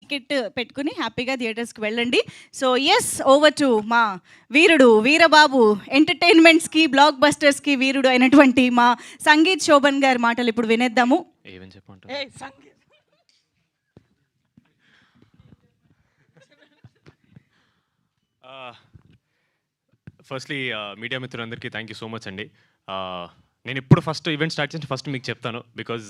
Ticket పెట్టుకుని హ్యాపీగా థియేటర్స్కి వెళ్ళండి. సో ఎస్, ఓవర్ టు మా వీరుడు వీరబాబు ఎంటర్టైన్మెంట్స్కి బ్లాక్ బస్టర్స్కి వీరుడు అయినటువంటి మా సంగీత్ శోభన్ గారి మాటలు ఇప్పుడు వినేద్దాము. ఏమని చెప్పంటారు? ఫస్ట్లీ మీడియా మిత్రులందరికీ థ్యాంక్ యూ సో మచ్ అండి. నేను ఇప్పుడు ఫస్ట్ ఈవెంట్ స్టార్ట్ చేసి ఫస్ట్ మీకు చెప్తాను, బికాజ్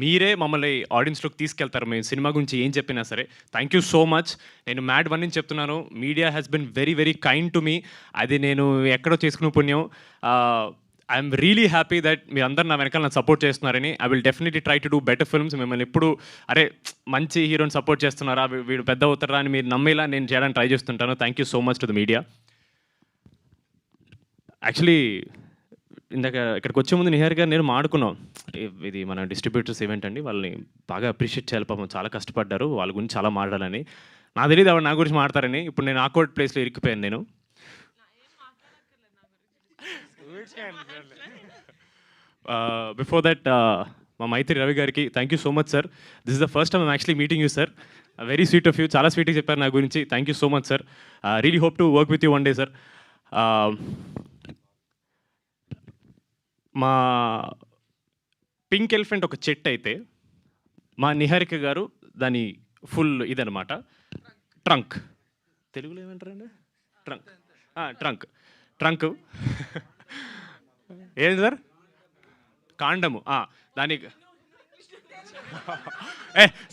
మీరే మమ్మల్ని ఆడియన్స్లోకి తీసుకెళ్తారు. మేము సినిమా గురించి ఏం చెప్పినా సరే. Thank you so much. నేను మ్యాడ్ వన్ నుంచి చెప్తున్నాను, media has been very very kind to me. అది నేను ఎక్కడో చేసుకునే పుణ్యం. ఐఎమ్ రియలీ హ్యాపీ దట్ మీరు అందరు నా వెనకాల నాకు సపోర్ట్ చేస్తున్నారని. I will definitely try to do better films. మిమ్మల్ని ఎప్పుడు అరే మంచి హీరోని సపోర్ట్ చేస్తున్నారా, వీడు పెద్ద అవుతారా అని మీరు నమ్మేలా నేను చేయడానికి ట్రై చేస్తుంటాను. Thank you so much to the media. Actually ఇందాక ఇక్కడికి వచ్చే ముందు నిహార్ గారు నేను మాడుకున్నాం, ఇది మన డిస్ట్రిబ్యూటర్స్ ఈవెంట్ అండి, వాళ్ళని బాగా అప్రిషియేట్ చేయాలి, పాపం చాలా కష్టపడ్డారు, వాళ్ళ గురించి చాలా మాట్లాడాలని. నాకు తెలియదు ఆవిడ నా గురించి మాట్లాడతారని. ఇప్పుడు నేను ఆక్వర్డ్ ప్లేస్లో ఇరికిపోయాను నేను. బిఫోర్ దట్ మా మైత్రి రవి గారికి thank you so much sir. This is the first time I'm actually meeting you sir. Very sweet of you, చాలా స్వీట్గా చెప్పారు నా గురించి. Thank you so much sir. Really hope to work with you one day sir. మా pink elephant ఒక చెట్టు అయితే మా నిహారిక గారు దాని ఫుల్ ఇదనమాట ట్రంక్. తెలుగులో ఏమంటారండి? ట్రంక్. ట్రంక్ ట్రంక్ ఏంటి సార్? కాండము. దానికి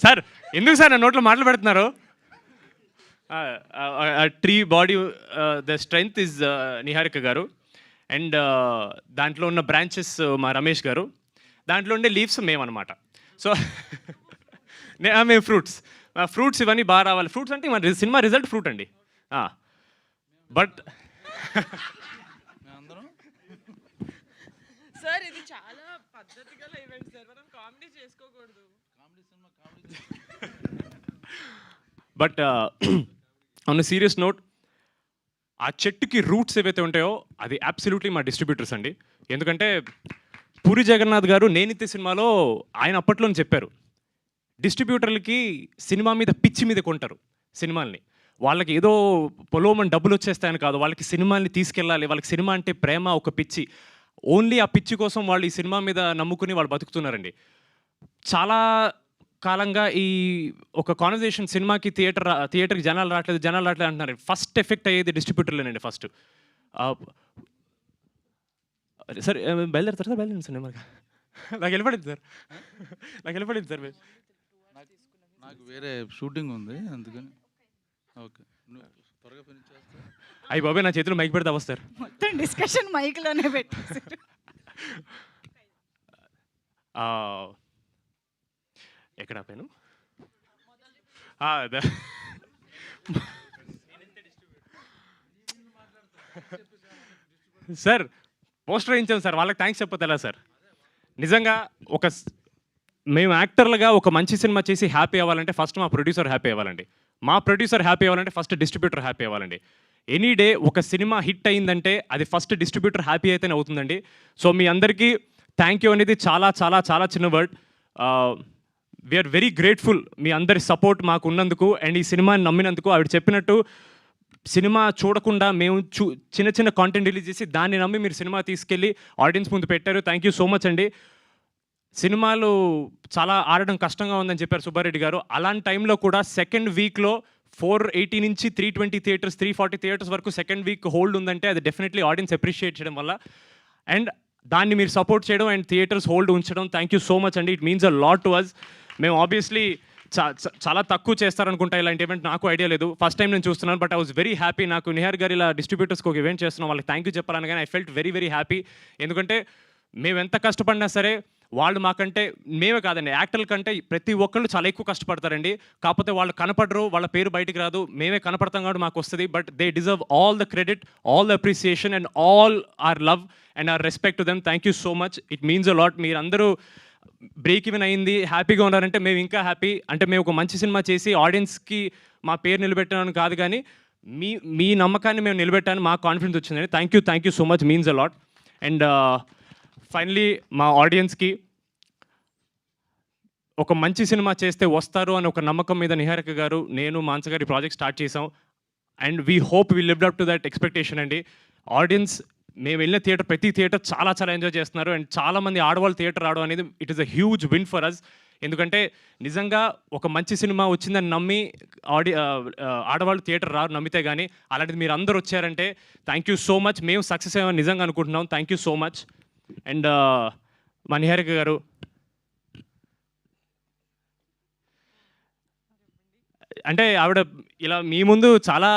సార్ ఎందుకు సార్ నా నోట్లో మాటలు పెడుతున్నారు? Tree body the strength is Niharika గారు. అండ్ దాంట్లో ఉన్న బ్రాంచెస్ మా రమేష్ గారు. దాంట్లో ఉండే లీవ్స్ మేమన్నమాట. సో మేము ఫ్రూట్స్ ఇవన్నీ బాగా రావాలి. ఫ్రూట్స్ అంటే మన సినిమా రిజల్ట్ ఫ్రూట్ అండి. బట్ సార్ ఇది చాలా పద్ధతిగా ఈవెంట్ సార్, మనం కామెడీ చేసుకోకూడదు. బట్ ఆన్ సీరియస్ నోట్, ఆ చెట్టుకి రూట్స్ ఏవైతే ఉంటాయో అది అబ్సల్యూట్లీ మా డిస్ట్రిబ్యూటర్స్ అండి. ఎందుకంటే పూరి జగన్నాథ్ గారు నేనిత్తే సినిమాలో ఆయన అప్పట్లోనే చెప్పారు, డిస్ట్రిబ్యూటర్లకి సినిమా మీద పిచ్చి మీద కొంటారు సినిమాల్ని. వాళ్ళకి ఏదో పొలోమని డబ్బులు వచ్చేస్తాయని కాదు, వాళ్ళకి సినిమాల్ని తీసుకెళ్ళాలి, వాళ్ళకి సినిమా అంటే ప్రేమ, ఒక పిచ్చి. ఓన్లీ ఆ పిచ్చి కోసం వాళ్ళు ఈ సినిమా మీద నమ్ముకుని వాళ్ళు బతుకుతున్నారండి. చాలా కాలంగా ఈ ఒక కాన్వర్జేషన్, సినిమాకి థియేటర్కి జనాలు రావట్లేదు అంటున్నారు. ఫస్ట్ ఎఫెక్ట్ అయ్యేది డిస్ట్రిబ్యూటర్లేనండి. ఫస్ట్ సార్ బయలుదేరుతారు సార్, బయలుదేరండి సార్. నాకు వెళ్ళిపడింది సార్. నాకు వేరే షూటింగ్ ఉంది అందుకని. ఓకే, త్వరగా ఫినిష్ చేస్తా. అయ్యి బాబాయ్, నా చేతిలో మైక్ పెడితే వస్తారు. మొత్తం డిస్కషన్ మైక్లోనే పెట్టేసారు. ఎక్కడ ఆపాను? సార్ పోస్టర్ వేయించాం సార్, వాళ్ళకి థ్యాంక్స్ చెప్పొద్దు ఎలా సార్? నిజంగా మేము యాక్టర్లుగా ఒక మంచి సినిమా చేసి హ్యాపీ అవ్వాలంటే ఫస్ట్ మా ప్రొడ్యూసర్ హ్యాపీ అవ్వాలండి. మా ప్రొడ్యూసర్ హ్యాపీ అవ్వాలంటే ఫస్ట్ డిస్ట్రిబ్యూటర్ హ్యాపీ అవ్వాలండి. ఎనీ డే ఒక సినిమా హిట్ అయిందంటే అది ఫస్ట్ డిస్ట్రిబ్యూటర్ హ్యాపీ అయితేనే అవుతుందండి. సో మీ అందరికీ థ్యాంక్ యూ అనేది చాలా చాలా చాలా చిన్న వర్డ్. వీఆర్ వెరీ గ్రేట్ఫుల్ మీ అందరి సపోర్ట్ మాకు ఉన్నందుకు అండ్ ఈ సినిమాని నమ్మినందుకు. ఆవిడ చెప్పినట్టు సినిమా చూడకుండా మేము చిన్న చిన్న కాంటెంట్ రిలీజ్ చేసి దాన్ని నమ్మి మీరు సినిమా తీసుకెళ్ళి ఆడియన్స్ ముందు పెట్టారు. థ్యాంక్ యూ సో మచ్ అండి. సినిమాలు చాలా ఆడడం కష్టంగా ఉందని చెప్పారు సుబ్బారెడ్డి గారు. అలాంటి టైంలో కూడా సెకండ్ వీక్లో 480 నుంచి 320 థియేటర్స్, 340 థియేటర్స్ వరకు సెకండ్ వీక్ హోల్డ్ ఉందంటే అది డెఫినెట్లీ ఆడియన్స్ అప్రిషియేట్ చేయడం వల్ల. అండ్ దాన్ని మీరు సపోర్ట్ చేయడం అండ్ థియేటర్స్ హోల్డ్ ఉంచడం, థ్యాంక్ యూ సో మచ్ అండి. It means a lot to us. మేము ఆబ్వియస్లీ చాలా తక్కువ చేస్తారనుకుంటా ఇలాంటి ఈవెంట్, నాకు ఐడియా లేదు, ఫస్ట్ టైం నేను చూస్తున్నాను. But I was very happy. నాకు నిహార్ గారు ఇలా డిస్ట్రిబ్యూటర్స్కి ఒక ఈవెంట్ చేస్తున్నాం, వాళ్ళకి థ్యాంక్ యూ చెప్పాలని కానీ I felt very very happy. ఎందుకంటే మేము ఎంత కష్టపడినా సరే వాళ్ళు మాకంటే, మేమే కాదండి యాక్టర్ల కంటే ప్రతి ఒక్కళ్ళు చాలా ఎక్కువ కష్టపడతారండి. కాకపోతే వాళ్ళు కనపడరు, వాళ్ళ పేరు బయటికి రాదు, మేమే కనపడతాం కాబట్టి మాకు వస్తుంది. But they deserve all the credit, all the appreciation and all our love and our respect to them. Thank you so much. It means a lot. మీరందరూ బ్రేక్ ఈవెన్ అయింది, హ్యాపీగా ఉన్నారంటే మేము ఇంకా హ్యాపీ. అంటే మేము ఒక మంచి సినిమా చేసి ఆడియన్స్కి మా పేరు నిలబెట్టామని కాదు, కానీ మీ నమ్మకాన్ని మేము నిలబెట్టాను, మాకు కాన్ఫిడెన్స్ వచ్చిందండి. Thank you so much, means a lot. And finally మా ఆడియన్స్కి ఒక మంచి సినిమా చేస్తే వస్తారు అని ఒక నమ్మకం మీద నిహారిక గారు, నేను, మానస గారి ప్రాజెక్ట్ స్టార్ట్ చేసాం. And we hope we lived up to that expectation అండి. ఆడియన్స్ మేము వెళ్ళిన థియేటర్, ప్రతి థియేటర్ చాలా చాలా ఎంజాయ్ చేస్తున్నారు. అండ్ చాలామంది ఆడవాళ్ళు థియేటర్ రావడం అనేది it is a huge win for us. ఎందుకంటే నిజంగా ఒక మంచి సినిమా వచ్చిందని నమ్మి ఆడవాళ్ళు థియేటర్ రారు నమ్మితే కానీ. అలాంటిది మీరు అందరూ వచ్చారంటే థ్యాంక్ యూ సో మచ్. మేము సక్సెస్ అయ్యామని నిజంగా అనుకుంటున్నాం. Thank you so much. And మా నిహారిక గారు, అంటే ఆవిడ ఇలా మీ ముందు చాలా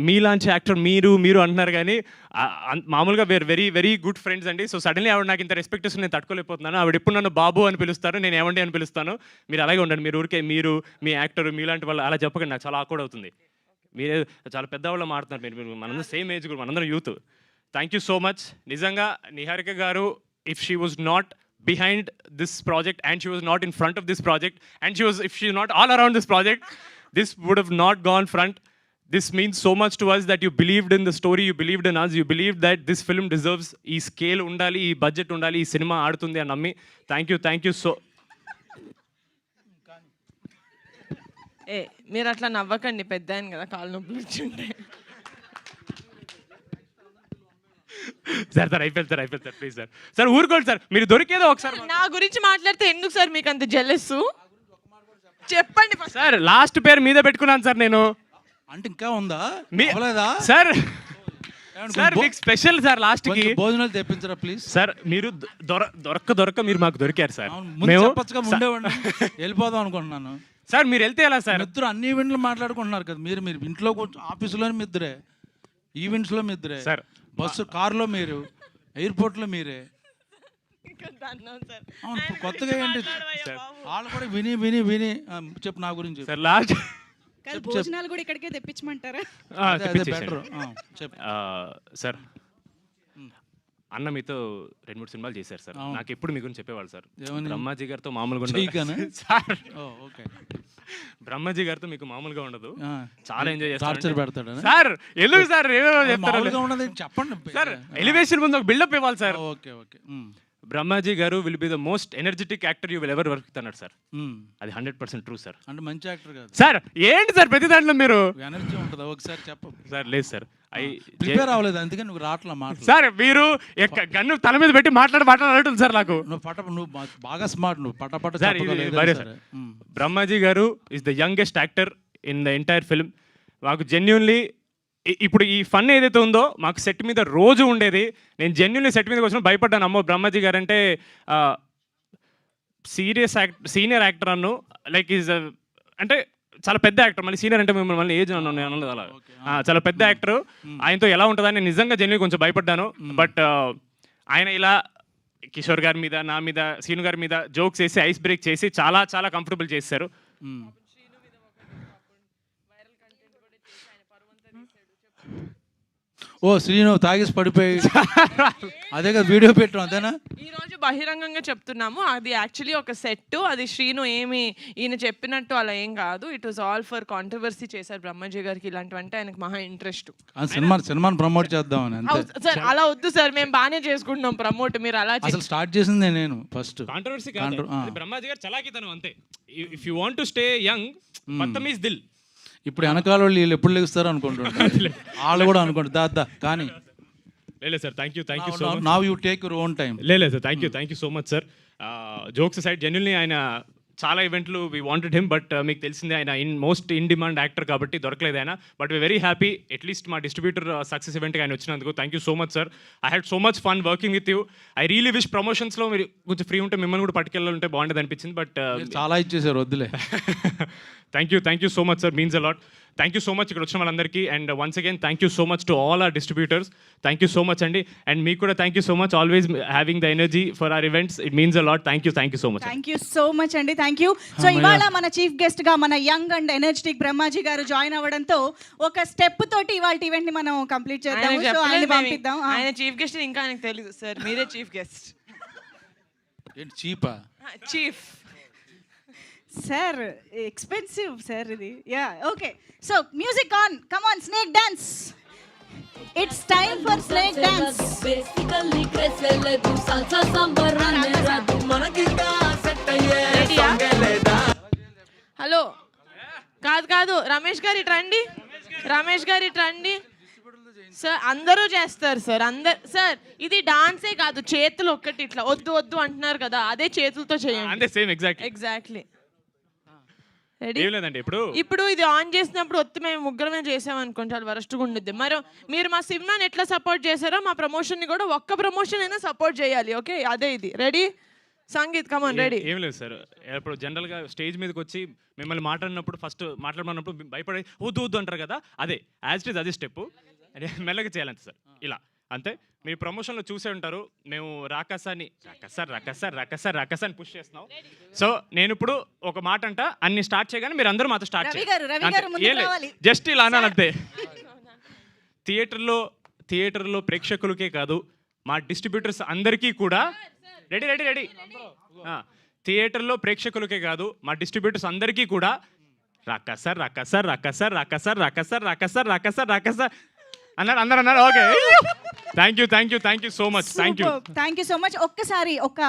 మీలాంటి యాక్టర్ మీరు అంటున్నారు కానీ మామూలుగా we're very very good friends అండి. సో సడన్లీ ఆవిడ నాకు ఇంత రెస్పెక్ట్ ఇస్తుంది, నేను తట్టుకోలేకపోతున్నాను. ఆవిడ ఎప్పుడు నన్ను బాబు అని పిలుస్తారు, నేను ఏమండి అని పిలుస్తాను. మీరు అలాగే ఉండండి. మీరు ఊరికే మీరు మీ యాక్టర్ మీలాంటి వాళ్ళు అలా చెప్పకండి, నాకు చాలా ఆక్వర్డ్ అవుతుంది. మీరే చాలా పెద్దవాళ్ళు మాట్లాడుతున్నారు. మీరు మనందరం సేమ్ ఏజ్ కూడా, మనందరం youth. Thank you so much. నిజంగా నిహారిక గారు, if she was not behind this project and she was not in front of this project and if she was not all around this project, this would have not gone front. This means so much to us that you believed in the story, you believed in us, you believed that this film deserves ee scale undali, ee budget undali, ee cinema aadutundi ani nammi. Thank you so. మీరు అట్లా నవ్వకండి, పెద్ద ఆయన కదా, కాళ్ళు నొప్పులు వచ్చుంటే. Sir అయిపోయింది sir please sir ఊరుకోండి సార్. మీరు దొరికేదో ఒకసారి నా గురించి మాట్లాడితే ఎందుకు సార్ మీకు అంత జెలస్? చెప్పండి సార్. లాస్ట్ పేరు మీద పెట్టుకున్నాను సార్ నేను. అంటే ఇంకా ఉందా సార్? సార్ మీకు స్పెషల్ సార్ లాస్ట్ కి భోజనాలు తెప్పించరా ప్లీజ్ సార్. మీరు దొరక్క మీరు మాకు దొరికారు సార్. మేము వెళ్ళిపోదాం అనుకుంటున్నాను సార్. మీరు వెళ్తే ఎలా సార్? ఇద్దరు అన్ని ఈవెంట్లు మాట్లాడుకుంటున్నారు కదా. మీరు ఇంట్లో ఆఫీసులోనే మీ ఇద్దరే, ఈవెంట్స్లో మీ ఇద్దరే సార్, బస్సు కారులో మీరు, ఎయిర్పోర్ట్లో మీరే. కొత్తగా ఏంటి వాళ్ళు కూడా విని చెప్పు నా గురించి సార్. లాస్ట్ భోజనాలు కూడా ఇక్కడికే తెప్పించమంటారా? బెటర్ చెప్పు సార్. అన్న మీతో 2-3 సినిమాలు చేశారు సార్. నాకు ఎప్పుడు మీ గురించి చెప్పేవాళ్ళు సార్. బ్రహ్మాజీ గారితో మామూలుగా సార్. బ్రహ్మాజీ గారితో మీకు మామూలుగా ఉండదు, చాలా ఎంజాయ్ చేస్తారు సార్. ఎందుకు సార్ చెప్పండి సార్. ఎలివేషన్ ముందు ఒక బిల్డప్ ఇవ్వాలి sir. Okay okay. Brahmaji garu will be the most energetic actor you will ever work అన్నాడు సార్. అది 100% ట్రూ సార్. అంటే మంచి యాక్టర్ కాదు సార్. ఏంటి సార్ ప్రతి దాంట్లో మీరు ఎనర్జీ ఉంటుందా? ఒకసారి చెప్పు సార్. లేదు సార్, ప్రిపేర్ అవ్వలేదు అందుకని నువ్వు రాట్లా మాట సార్. మీరు గన్ను తల మీద పెట్టి మాట్లాడుతుంది సార్ నాకు. నువ్వు బాగా స్మార్ట్, నువ్వు పట సార్. బ్రహ్మాజీ గారు is the youngest actor in the entire film. మాకు జెన్యున్లీ ఇప్పుడు ఈ ఫన్ ఏదైతే ఉందో మాకు సెట్ మీద రోజు ఉండేది. నేను జెన్యున్లీ సెట్ మీదకి వచ్చిన భయపడ్డాను. అమ్మో బ్రహ్మాజీ గారు అంటే సీనియర్ యాక్టర్ అన్ను, లైక్ ఈజ్ అంటే చాలా పెద్ద యాక్టర్. మళ్ళీ సీనియర్ అంటే మిమ్మల్ని ఏజ్ అన్నది అలా చాలా పెద్ద యాక్టర్. ఆయనతో ఎలా ఉంటుందని నేను నిజంగా జెన్యున్లీ కొంచెం భయపడ్డాను. బట్ ఆయన ఇలా కిషోర్ గారి మీద, నా మీద, సీను గారి మీద జోక్స్ వేసి ఐస్ బ్రేక్ చేసి చాలా చాలా కంఫర్టబుల్ చేశారు. ఓ శ్రీను తాగేసి పడిపోయి అదే కదా వీడియో పెట్టు, అంతేనా? ఈ రోజు బహిరంగంగా చెప్తున్నాము, అది యాక్చువల్లీ ఒక సెట్. అది శ్రీను ఏమి ఈయన చెప్పినట్టు అలా ఏం కాదు. It was all for controversy చేశారు బ్రహ్మాజీ గారికి. ఇలాంటివంటే ఆయనకు మహా ఇంట్రెస్ట్. సినిమాని ప్రమోట్ చేద్దామని అంతే సార్. అలా వద్దు సార్, మేము బాగానే చేసుకుంటున్నాం ప్రమోట్. మీరు అలా అసలు స్టార్ట్ చేసిందే నేను ఫస్ట్. కాంట్రవర్సీ కాదు, బ్రహ్మాజీ గారు చలాకితనం అంతే. If you want to stay young, Badtameez Dil. ఇప్పుడు వెనకాల వాళ్ళు వీళ్ళు ఎప్పుడు లెగుస్తారు అనుకుంటుంటారు, వాళ్ళు కూడా అనుకుంటారు దా కానీ. లేదు sir. Thank you so much. Now you take your own time. లేదు sir. Thank you so much sir. Jokes side genuinely ఆయన చాలా ఈవెంట్లు వీ వాంటెడ్ హిమ్, బట్ మీకు తెలిసిందే ఆయన మోస్ట్ ఇన్ డిమాండ్ యాక్టర్ కాబట్టి దొరకలేదు ఆయన. But we very happy at least మా డిస్ట్రిబ్యూటర్ సక్సెస్ ఈవెంట్కి ఆయన వచ్చినందుకు. Thank you so much sir. I had so much fun working with you. I really wish ప్రమోషన్స్లో మీరు కొంచెం ఫ్రీ ఉంటే మిమ్మల్ని కూడా పట్టుకెళ్ళాలంటే బాగుండేది అనిపించింది. బట్ చాలా ఇచ్చేసారు, వద్దులే. Thank you so much sir. Means a lot. Thank you so much ఇక్కడ వచ్చిన వాళ్ళందరికీ. And once again thank you so much to all our distributors. Thank you so much అండి. అండ్ మీకు కూడా thank you so much, always having the energy for our events. It means a lot. Thank you so much. Thank you so much అండి. Thank you. So ఇవాళ మన chief guest గా మన young and energetic Brahmaji గారు join అవ్వడంతో ఒక step తోటి ఇవాళ ఈవెంట్ ని మనం కంప్లీట్ చేద్దాం. సో ఆయన పంపిద్దాం. ఆయన చీఫ్ గెస్ట్ ఇంకా ఆయనకు తెలియదు సార్, మీరే చీఫ్ గెస్ట్. ఏంటి చీపా? చీఫ్ సార్ ఎక్స్పెన్సివ్ సార్ ఇది. Yeah okay. So music on. Come on snake dance. It's time for snake dance. Basically craze వెళ్ళదు, సాల్సా సంబర్ అనే రాదు మనకింకా సెట్ హలో కాదు కాదు రమేష్ గారు ఇటు రండి, రమేష్ గారు ఇటు రండి. సార్ అందరూ చేస్తారు సార్, సార్ ఇది డాన్సే కాదు, చేతులు ఒక్కటి ఇట్లా వద్దు వద్దు అంటున్నారు కదా, అదే చేతులతో చేయండి. అంటే సేమ్ ఎగ్జాక్ట్ ఎగ్జాక్ట్లీ. రెడీ? ఏం లేదండి ఇప్పుడు ఇది ఆన్ చేసినప్పుడు ఒత్తి మేము ముగ్గురమే చేసాం అనుకోండి, చాలా వరస్ట్గా ఉండిద్ది. మరి మీరు మా సినిమాని ఎట్లా సపోర్ట్ చేశారో మా ప్రమోషన్ని కూడా ఒక్క ప్రమోషన్ అయినా సపోర్ట్ చేయాలి. ఓకే, అదే ఇది. రెడీ? సంగీత్ కమాన్, రెడీ? ఏం లేదు సార్, ఇప్పుడు జనరల్గా స్టేజ్ మీదకి వచ్చి మిమ్మల్ని మాట్లాడినప్పుడు ఫస్ట్ మాట్లాడమన్నప్పుడు భయపడి వద్దు వద్దు అంటారు కదా, అదే యాజ్ ఇట్ ఈజ్ అదే స్టెప్ మెల్లగా చేయాలంతే సార్. ఇలా అంతే. మీ ప్రమోషన్లో చూసే ఉంటారు, మేము రాకసాని రాకసాని పుష్ చేస్తున్నాం. సో నేను ఇప్పుడు ఒక మాట అంట, అన్ని స్టార్ట్ చేయగానే మీరు అందరూ మాతో స్టార్ట్ రవి గారు ముందుకు రావాలి. జస్ట్ ఇలా అనాలంతే. థియేటర్లో ప్రేక్షకులకే కాదు, మా డిస్ట్రిబ్యూటర్స్ అందరికీ కూడా రెడీ రెడీ రెడీ థియేటర్లో ప్రేక్షకులకే కాదు, మా డిస్ట్రిబ్యూటర్స్ అందరికీ కూడా రాకసార్ అన్నారు, అందరు అన్నారు. Okay, thank you so much. Thank you so much. ఒక్కసారి ఒక